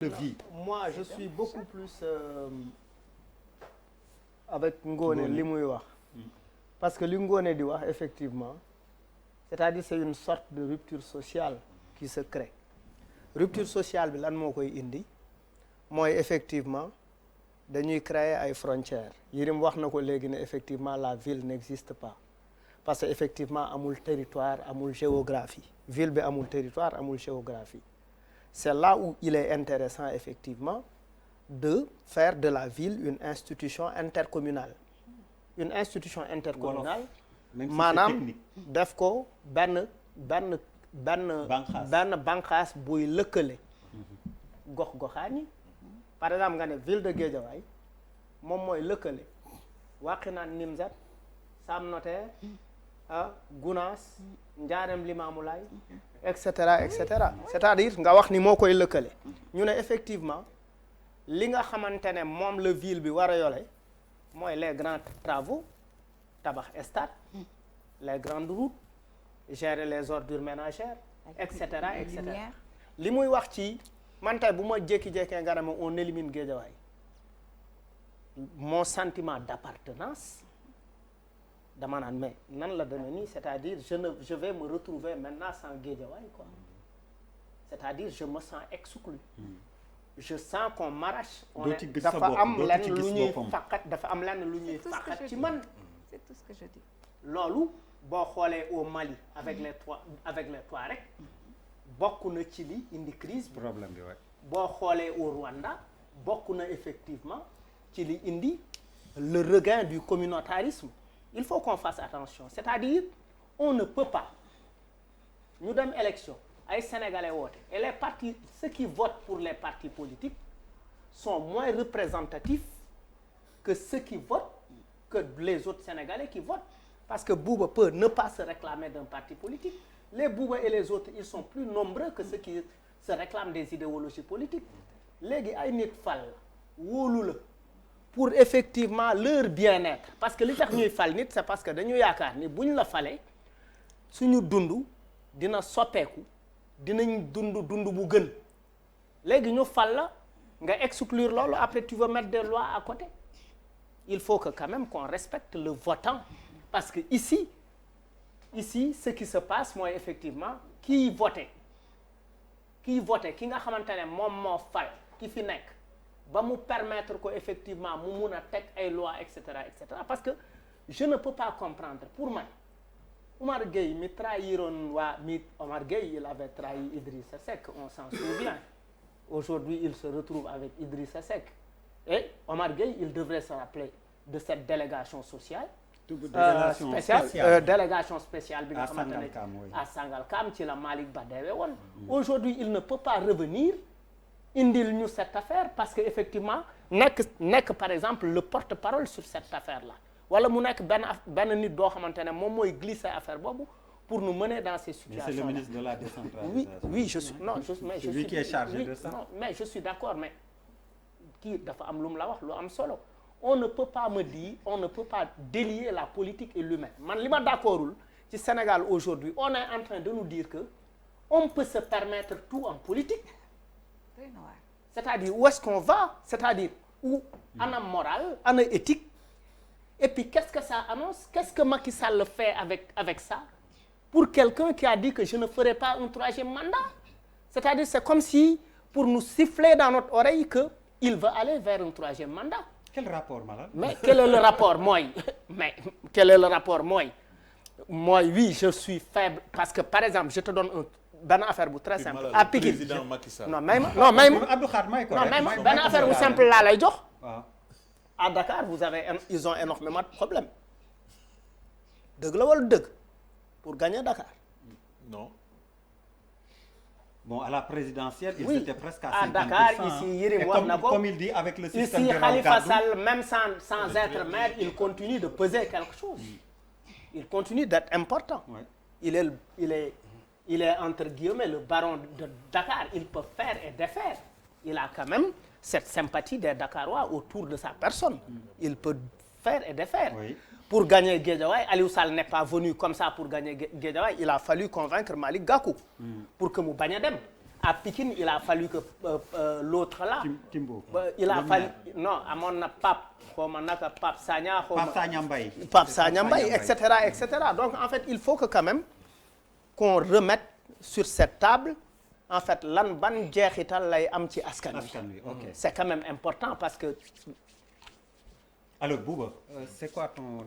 de vie. Moi, je suis beaucoup plus avec Ngoné li muy wax. Parce que li Ngoné di wax effectivement, c'est-à-dire c'est une sorte de rupture sociale qui se crée. Rupture sociale bi lan moo koy indi mooy effectivement dañuy créer ay frontières. Yérim wax na ko léegi ne effectivement la ville n'existe pas. Parce que effectivement amul territoire, amul géographie. Ville bi amul territoire, amul géographie. C'est là où il est intéressant effectivement de faire de la ville une institution intercommunale. Une institution intercommunale maanaam def ko benn banqaas buy lëkkale gox-goxaan yi. Par exemple nga ne ville de Guédiawaye moom mooy lëkkale Wakhinane Nimzatt, Sam Notaire, Gounass, Ndiarème Limamoulaye, et cetera et cetera. C'est-à-dire nga wax ni moo koy lëkkale ñu ne effectivement li nga xamante ne moom la ville bi war a yole mooy les grands travaux, tabax stade, les grandes routes, gérer les ordures ménagères, et cetera et cetera. li muy wax ci man tey bu ma jékki-jékkee nga ne ma on élimine Guédiawaye, mon sentiment d'appartenance dama naan mais nan la demee nii, c'est-à-dire je vais me retrouver maintenant sans Guédiawaye quoi. C'est-à-dire je me sens exclu. Je sens qu'on m'arrache. dafa am lenn lu ñuy faqat dafa am lenn lu ñuy faqat ci man. C'est tout ce que je dis. loolu boo xoolee au Mali avec les Touaregs bokk na ci li indi crise bi. problème bi waay. boo xoolee au Rwanda bokk na effectivement ci li indi le regain du communautarisme. Il faut qu'on fasse attention, c'est-à-dire on ne peut pas ñu dem élection ay sénégalais woote et les partis, ceux qui votent pour les partis politiques sont moins représentatifs que ceux qui votent, que les autres sénégalais qui votent, parce que Bouba peut ne pas se réclamer d'un parti politique. Les Bouba et les autres, ils sont plus nombreux que ceux qui se réclament des idéologies politiques. Léegi ay nit fal wóolu la pour effectivement leur bien-être, parce que li tax ñuy fal nit c'est parce que dañu yaakaar ni buñ la falee suñu dund dina soppeeku, dinañ dund bu gën. Léegi ñu fal la nga exclure loolu, après tu veux mettre des lois à côté. Il faut que quand même qu'on respecte le votant, parce que ici ce qui se passe mooy effectivement kiy voté ki nga xamante ne moom moo fal ki fi nekk ba mu permettre ko effectivement mu mun a teg ay lois et cetera, parce que je ne peux pas comprendre. Pour man Omar Gueye mi trahiroon Omar Gueye il avait trahi Idrissa Seck, on s'en souvient. Aujourd'hui il se retrouve avec Idrissa Seck et Omar Gueye il devrait se rappeler de cette délégation sociale délégation spéciale bi nga xamante ne à Sangalkam ci la Malick Ba deewee woon. Aujourd'hui il ne peut pas revenir indil ñu cette affaire, parce que effectivement nekk par exemple le porte-parole sur cette affaire là, wala mu nekk benn nit boo xamante ne moom mooy glisser affaire boobu pour nous mener dans ces situations. Mais c'est le ministre de la décentralisation. Oui je suis c'est lui qui est chargé de ça. Non, mais je suis d'accord, mais kii dafa am lu mu la wax lu am solo. On ne peut pas délier la politique et l'humain. Man li ma d'accordul ci Sénégal aujourd'hui, on est en train de nous dire que on peut se permettre tout en politique. C'est-à-dire où est-ce qu'on va, c'est-à-dire où ana morale, ana éthique, et puis qu'est-ce que ça annonce, qu'est-ce que Macky Sall fait avec ça pour quelqu'un qui a dit que je ne ferai pas un troisième mandat. C'est-à-dire c'est comme si pour nous siffler dans notre oreille que il veut aller vers un troisième mandat. Quel rapport, malade? Mais quel est le rapport mooy oui je suis faible, parce que par exemple je te donne benn affaire bu très simple à Pikine. Président Macky Sall. non may ma Abdou Khadre may ko benn affaire bu simple laa lay jox. À Dakar ils ont énormément de problèmes. dëgg la wala dëgg pour gagner Dakar. Non. Bon, à la présidentielle, ils étaient presque à 50%. À Dakar, ici, Yérim wax na ko. Comme il dit, avec le système ici, de Khalifa Sall, même sans être maire, il continue de peser quelque chose. Il continue d'être important. Ouais. Il est entre guillemets le baron de Dakar. Il peut faire et défaire. Il a quand même cette sympathie des Dakarois autour de sa personne. Il peut faire et défaire. Oui. Pour gagner Guédiawaye, Aliou Sall n'est pas venu comme ça pour gagner Guédiawaye. Il a fallu convaincre Malick Gakou pour que mu bañ a dem. à Pikine il a fallu que l'autre là. Timbo. il a fallu non amoon na Pape xaw ma naka Pape Sagna. xaw ma Pape Sagna Mbaye. Pape Sagna Mbaye et cetera donc en fait il faut que quand même qu'on remette sur cette table en fait lan ban jeexital lay am ci askan wi. Ok. C'est quand même important parce que. Alors Bouba, c'est quoi ton